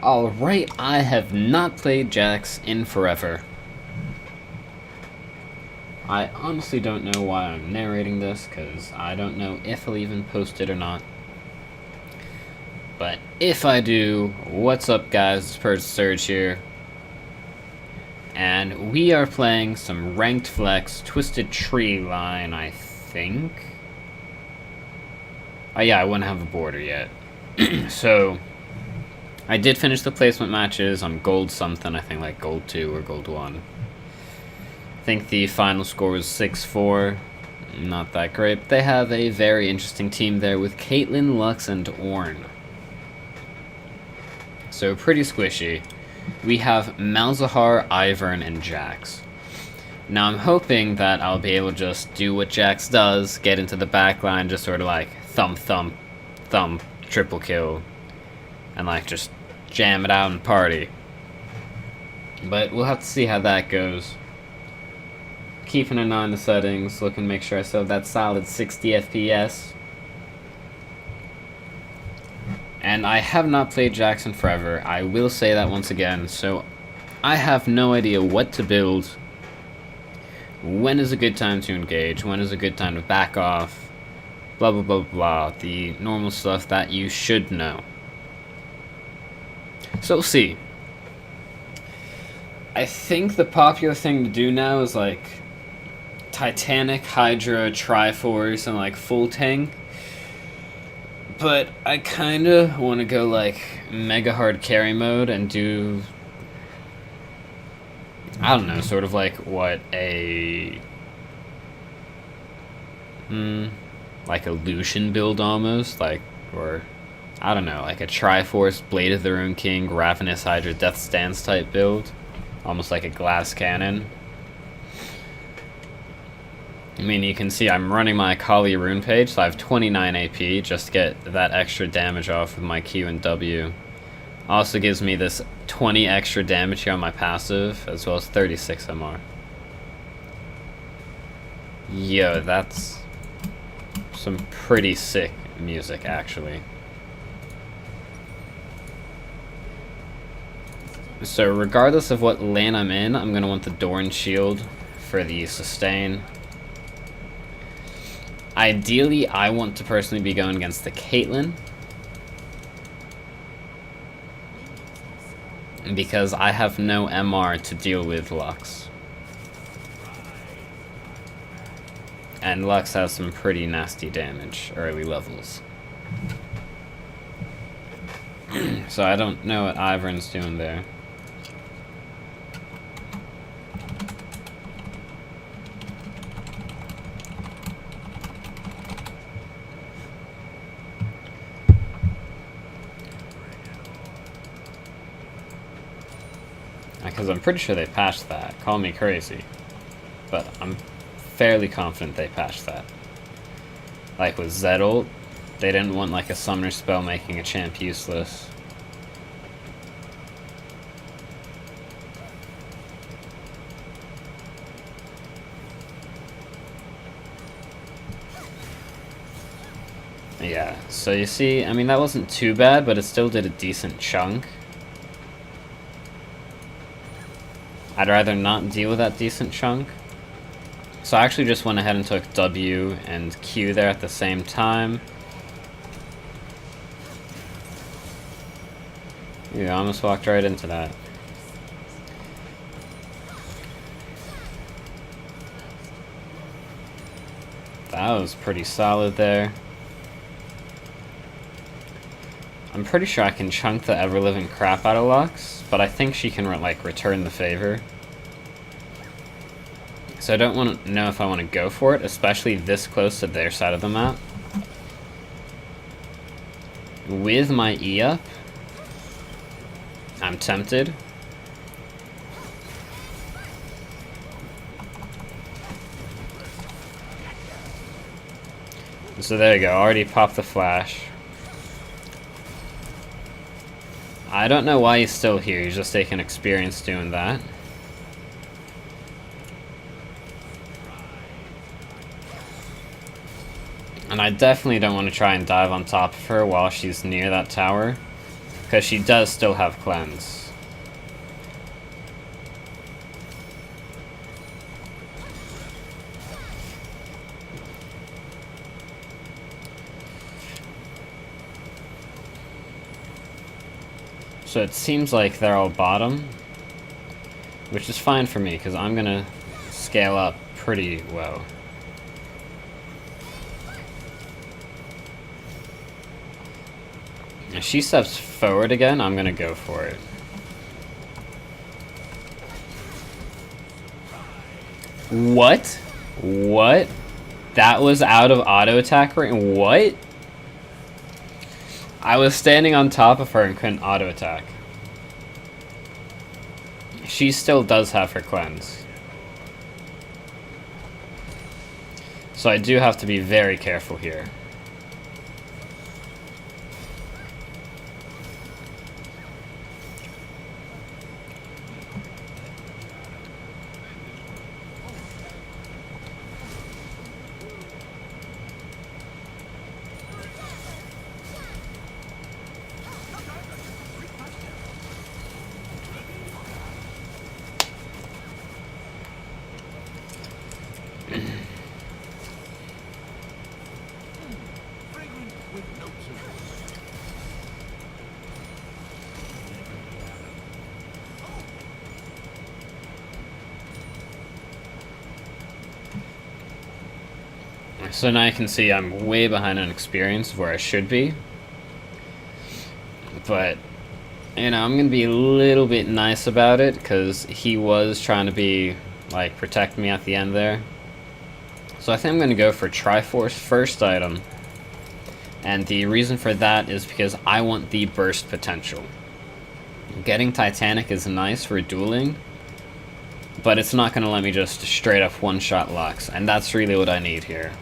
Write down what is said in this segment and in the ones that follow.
Alright, I have not played Jax in forever. I honestly don't know why I'm narrating this, because I don't know if I'll even post it or not. But if I do, what's up guys, it's Purge Surge here. And we are playing some Ranked Flex Twisted Treeline, I think. Oh yeah, I wouldn't have a border yet. So, I did finish the placement matches on gold something, I think like gold 2 or gold 1. I think the final score was 6-4. Not that great, but they have a very interesting team there with Caitlyn, Lux, and Ornn. So pretty squishy. We have Malzahar, Ivern, and Jax. Now I'm hoping that I'll be able to just do what Jax does, get into the backline, just sort of like thump, thump, thump, triple kill, and like just jam it out and party. But we'll have to see how that goes. Keeping an eye on the settings, looking to make sure I still have that solid 60 FPS. And I have not played Jax in forever, I will say that once again, so I have no idea what to build. When is a good time to engage, when is a good time to back off, blah blah blah blah, the normal stuff that you should know. So we'll see. I think the popular thing to do now is like Titanic, Hydra, Triforce, and like full tank. But I kinda want to go like mega hard carry mode and do, I don't know, sort of like what a like a Lucian build almost, like, or I don't know, like a Triforce, Blade of the Rune King, Ravenous Hydra, Death Stance type build, almost like a glass cannon. I mean, you can see I'm running my Kali rune page, so I have 29 AP just to get that extra damage off with my Q and W. Also gives me this 20 extra damage here on my passive, as well as 36 MR. Yo, that's some pretty sick music, actually. So regardless of what lane I'm in, I'm going to want the Dorn Shield for the sustain. Ideally, I want to personally be going against the Caitlyn, because I have no MR to deal with Lux. And Lux has some pretty nasty damage early levels. So I don't know what Ivern's doing there. Because I'm pretty sure they patched that. Call me crazy. But I'm fairly confident they patched that. Like with Zed-ult, they didn't want like a summoner spell making a champ useless. Yeah, so you see, I mean that wasn't too bad, but it still did a decent chunk. I'd rather not deal with that decent chunk. So I actually just went ahead and took W and Q there at the same time. You almost walked right into that. That was pretty solid there. I'm pretty sure I can chunk the ever-living crap out of Lux, but I think she can like return the favor. So I don't want to know if I want to go for it, especially this close to their side of the map. With my E up, I'm tempted. So there you go, already popped the flash. I don't know why he's still here, he's just taking experience doing that. And I definitely don't want to try and dive on top of her while she's near that tower, because she does still have cleanse. So it seems like they're all bottom, which is fine for me because I'm gonna scale up pretty well. If she steps forward again, I'm gonna go for it. What? What? That was out of auto attack range? What? I was standing on top of her and couldn't auto attack. She still does have her cleanse. So I do have to be very careful here. So now you can see I'm way behind on experience of where I should be. But, you know, I'm going to be a little bit nice about it because he was trying to be, like, protect me at the end there. So I think I'm going to go for Triforce first item. And the reason for that is because I want the burst potential. Getting Titanic is nice for dueling, but it's not going to let me just straight up one-shot Lux, and that's really what I need here.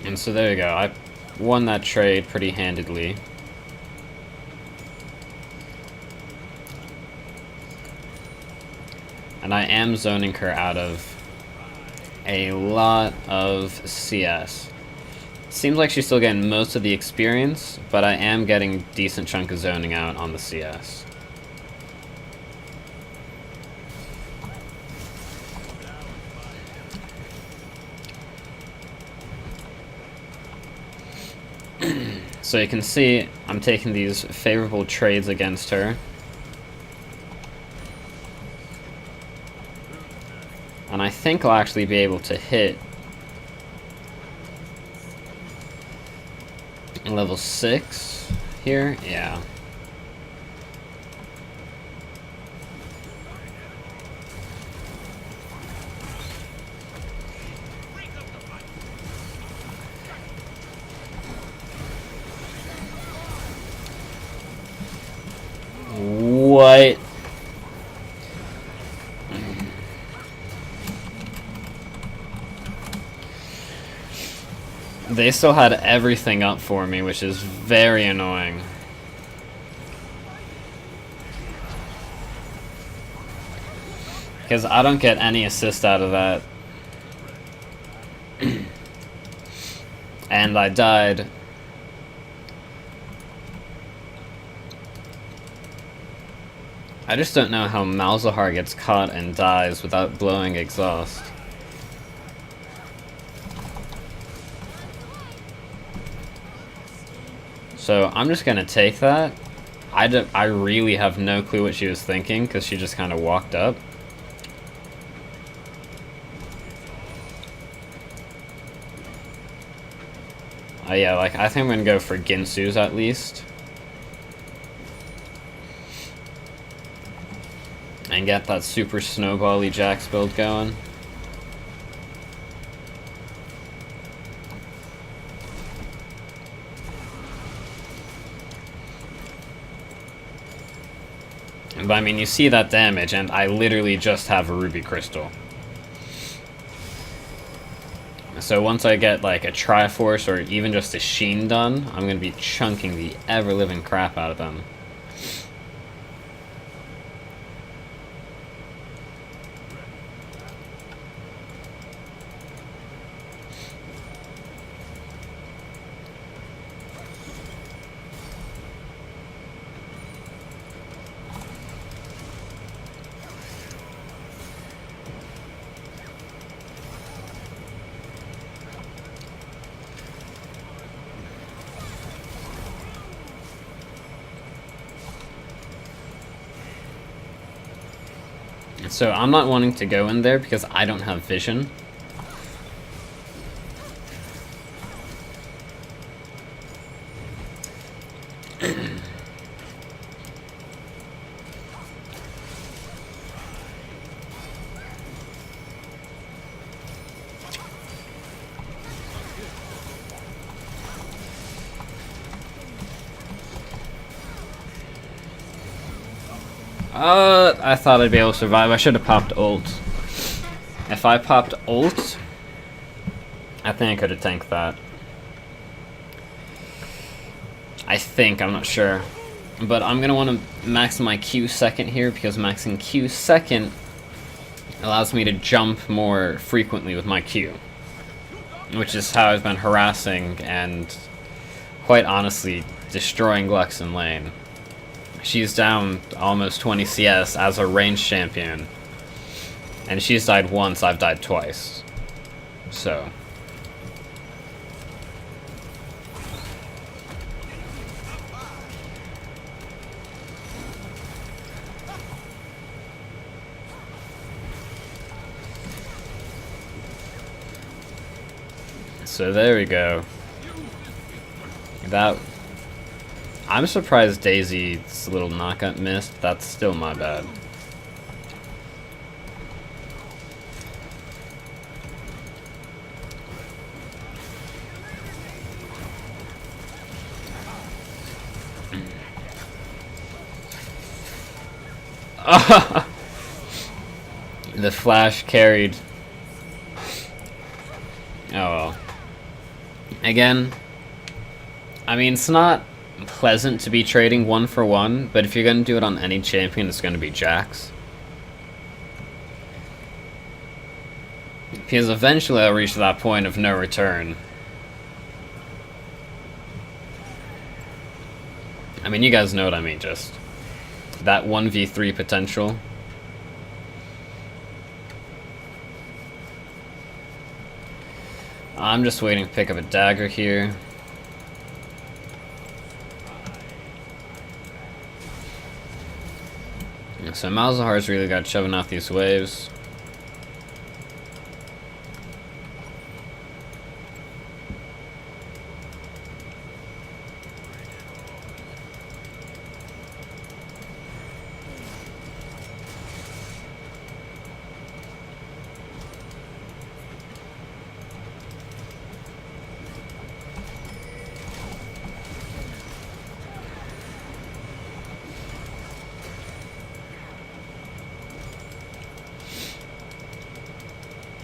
And so there you go, I won that trade pretty handedly. And I am zoning her out of a lot of CS. Seems like she's still getting most of the experience, but I am getting a decent chunk of zoning out on the CS. So you can see I'm taking these favorable trades against her. And I think I'll actually be able to hit level 6 here. Yeah. What? They still had everything up for me, which is very annoying. Because I don't get any assist out of that. And I died. I just don't know how Malzahar gets caught and dies without blowing exhaust. So I'm just gonna take that. I really have no clue what she was thinking because she just kind of walked up. Yeah, like I think I'm gonna go for Ginsu's at least. And get that super snowbally Jax build going. But I mean, you see that damage, and I literally just have a Ruby Crystal. So once I get like a Triforce or even just a Sheen done, I'm going to be chunking the ever-living crap out of them. So I'm not wanting to go in there because I don't have vision. I thought I'd be able to survive. I should have popped ult. If I popped ult, I think I could have tanked that. I think, I'm not sure. But I'm going to want to max my Q second here, because maxing Q second allows me to jump more frequently with my Q. Which is how I've been harassing and, quite honestly, destroying Lux in lane. She's down almost 20 CS as a ranged champion. And she's died once, I've died twice. So. So there we go. That... I'm surprised Daisy's little knockup missed. That's still my bad. The flash carried. Oh well. Again, I mean, it's not pleasant to be trading 1-for-1, but if you're going to do it on any champion, it's going to be Jax. Because eventually I'll reach that point of no return. I mean, you guys know what I mean, just that 1v3 potential. I'm just waiting to pick up a dagger here. So Malzahar's really got shoving out these waves.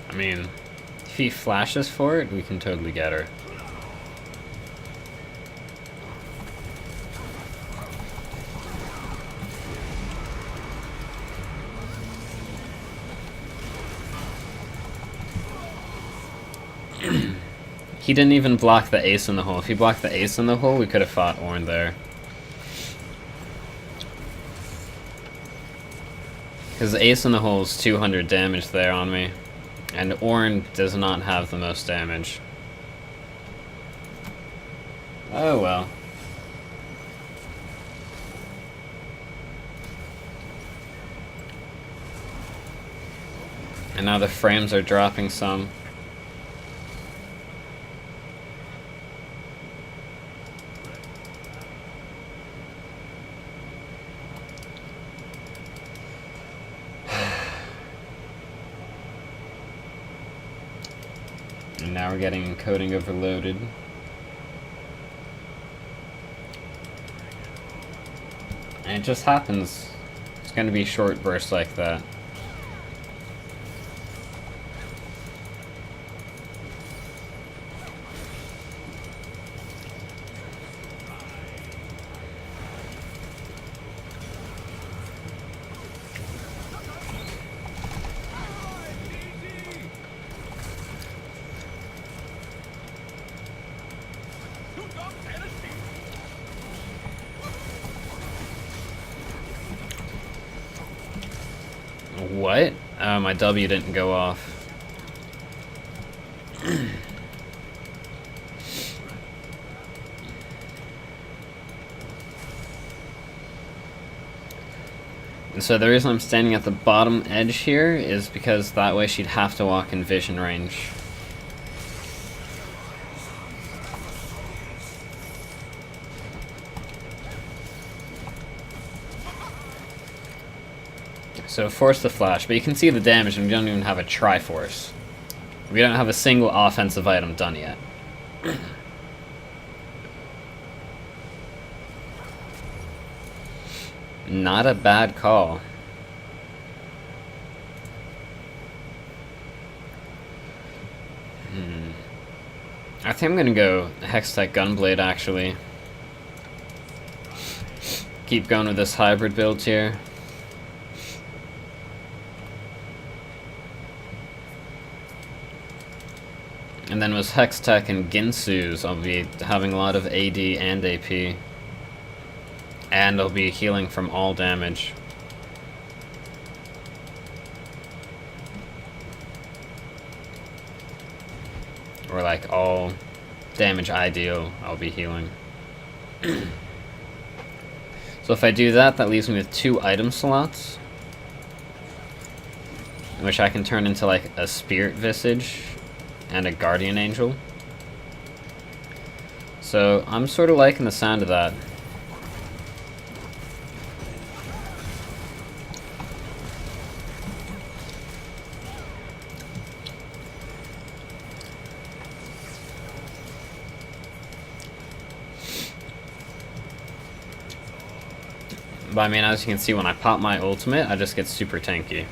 I mean, if he flashes for it, we can totally get her. He didn't even block the ace in the hole. If he blocked the ace in the hole, we could have fought Ornn there. Because the ace in the hole is 200 damage there on me. And Ornn does not have the most damage. Oh well. And now the frames are dropping some. And now we're getting encoding overloaded. And it just happens. It's going to be short bursts like that. What? Oh, my W didn't go off. And so the reason I'm standing at the bottom edge here is because that way she'd have to walk in vision range. So force the flash, but you can see the damage and we don't even have a Triforce. We don't have a single offensive item done yet. Not a bad call. I think I'm gonna go Hextech Gunblade actually. Keep going with this hybrid build here. And then with Hextech and Ginsu's, I'll be having a lot of AD and AP. And I'll be healing from all damage. Or like all damage ideal, I'll be healing. So if I do that, that leaves me with 2 item slots. Which I can turn into like a Spirit Visage and a Guardian Angel. So I'm sort of liking the sound of that. But I mean, as you can see, when I pop my ultimate, I just get super tanky.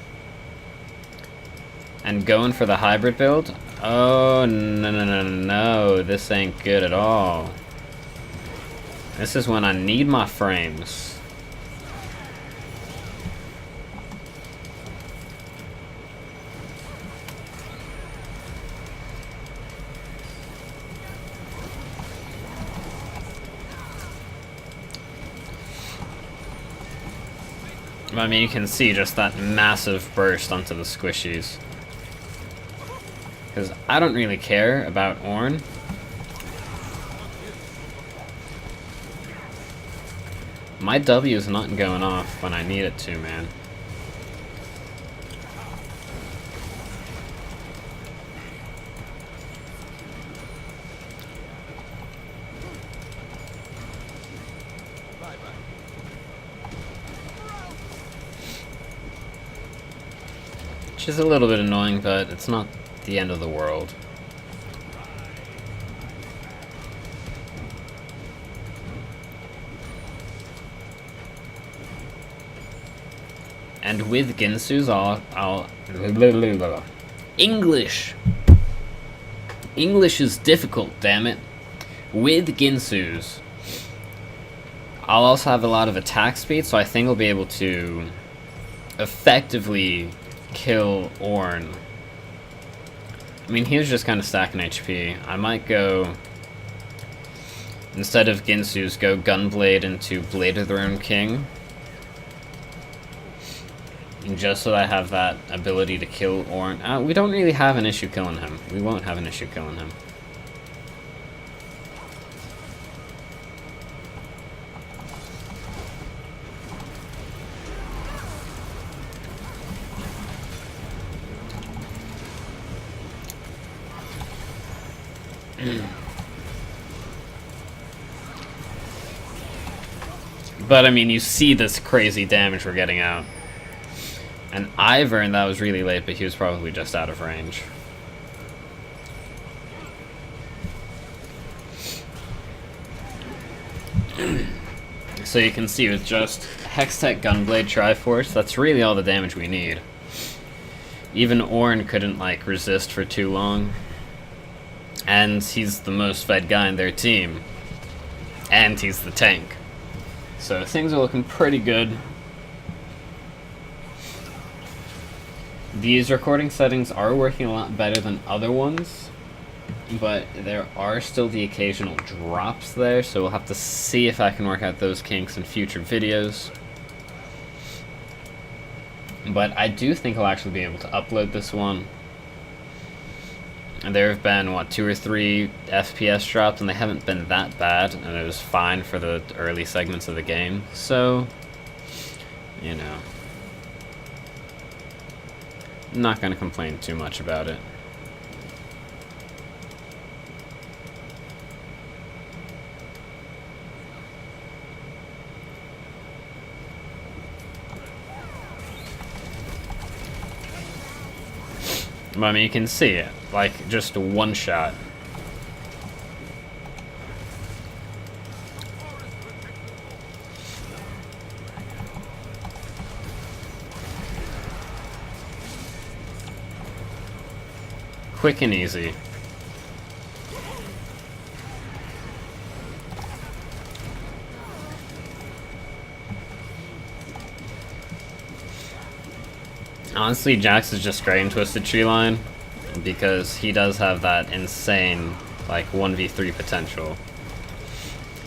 And going for the hybrid build? Oh, no, this ain't good at all. This is when I need my frames. I mean, you can see just that massive burst onto the squishies. Because I don't really care about Ornn. My W is not going off when I need it to, man. Which is a little bit annoying, but it's not the end of the world. And with Ginsu's, I'll English! English is difficult, damn it. With Ginsu's, I'll also have a lot of attack speed, so I think I'll be able to effectively kill Ornn. I mean, he was just kind of stacking HP. I might go, instead of Ginsu's, go Gunblade into Blade of the Ruined King. Just so that I have that ability to kill Ornn. We don't really have an issue killing him. We won't have an issue killing him. But I mean, you see this crazy damage we're getting out. And Ivern, that was really late, but he was probably just out of range. So you can see with just Hextech Gunblade Triforce, that's really all the damage we need. Even Ornn couldn't, like, resist for too long. And he's the most fed guy in their team. And he's the tank. So things are looking pretty good. These recording settings are working a lot better than other ones, but there are still the occasional drops there, so we'll have to see if I can work out those kinks in future videos. But I do think I'll actually be able to upload this one. And there have been, what, 2 or 3 FPS drops, and they haven't been that bad, and it was fine for the early segments of the game, so, you know. I'm not going to complain too much about it. But, I mean, you can see it, like, just one shot. Quick and easy. Honestly, Jax is just great in Twisted Treeline because he does have that insane, like, 1v3 potential.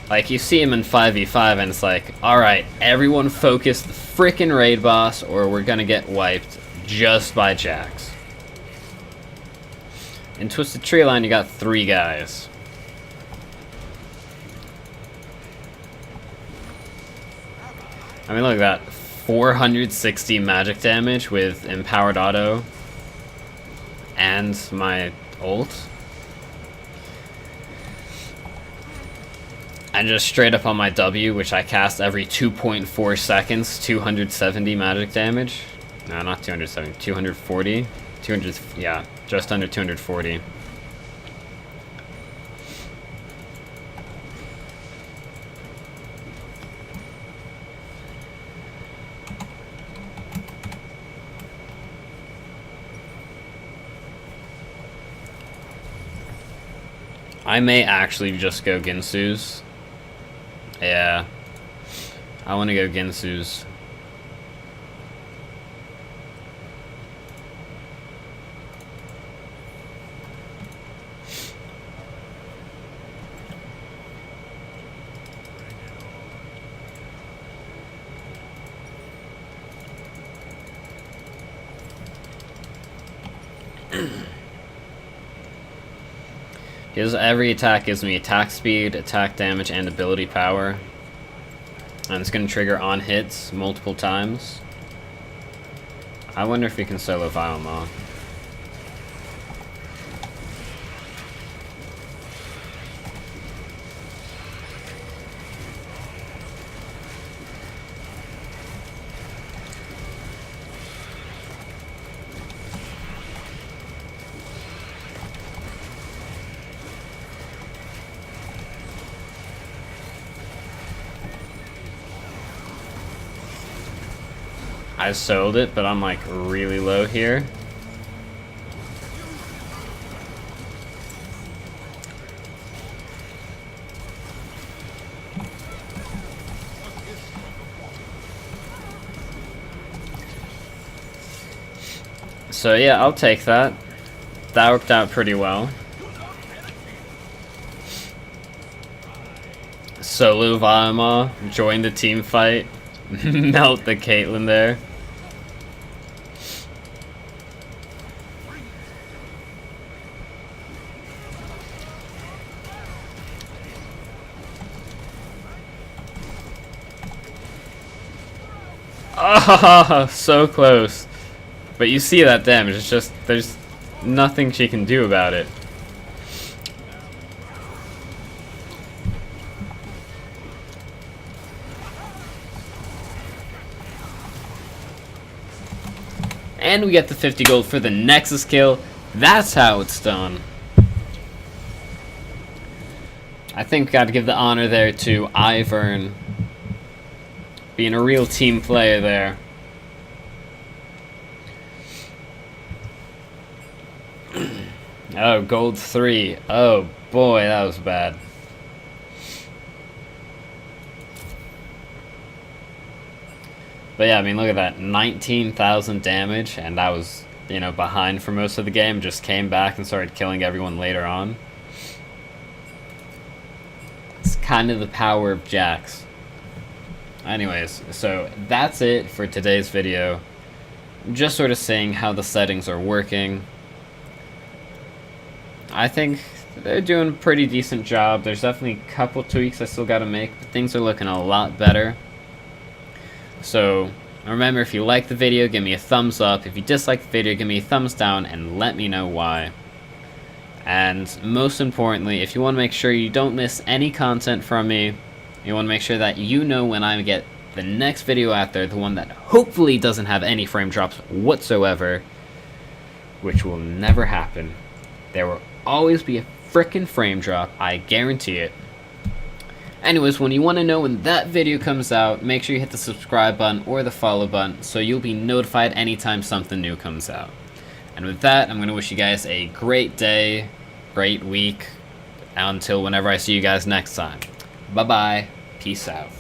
Like, you see him in 5v5 and it's like, alright, everyone focus the frickin' raid boss or we're gonna get wiped just by Jax. In Twisted Treeline, you got 3 guys. I mean, look at that. 460 magic damage with Empowered Auto and my ult. And just straight up on my W, which I cast every 2.4 seconds, 270 magic damage. No, not 270, 240. 200, yeah, just under 240. I may actually just go Ginsu's. Yeah. I want to go Ginsu's. Because every attack gives me attack speed, attack damage, and ability power. And it's going to trigger on hits multiple times. I wonder if we can solo Vilema. I sold it, but I'm like really low here. So yeah, I'll take that. That worked out pretty well. Solo Vilema, join the team fight, melt the Caitlyn there. Ah, so close. But you see that damage, it's just, there's nothing she can do about it. And we get the 50 gold for the Nexus kill. That's how it's done. I think gotta give the honor there to Ivern. Being a real team player there. Oh, gold 3. Oh boy, that was bad. But yeah, I mean, look at that. 19,000 damage, and that was, you know, behind for most of the game. Just came back and started killing everyone later on. It's kind of the power of Jax. Anyways, so that's it for today's video. Just sort of seeing how the settings are working. I think they're doing a pretty decent job. There's definitely a couple tweaks I still got to make, but things are looking a lot better. So And remember, if you like the video, give me a thumbs up. If you dislike the video, give me a thumbs down and let me know why. And most importantly, if you want to make sure you don't miss any content from me, you want to make sure that you know when I get the next video out there, the one that hopefully doesn't have any frame drops whatsoever, which will never happen. There will always be a frickin' frame drop, I guarantee it. Anyways, when you want to know when that video comes out, make sure you hit the subscribe button or the follow button so you'll be notified anytime something new comes out. And with that, I'm going to wish you guys a great day, great week, until whenever I see you guys next time. Bye-bye. Peace out.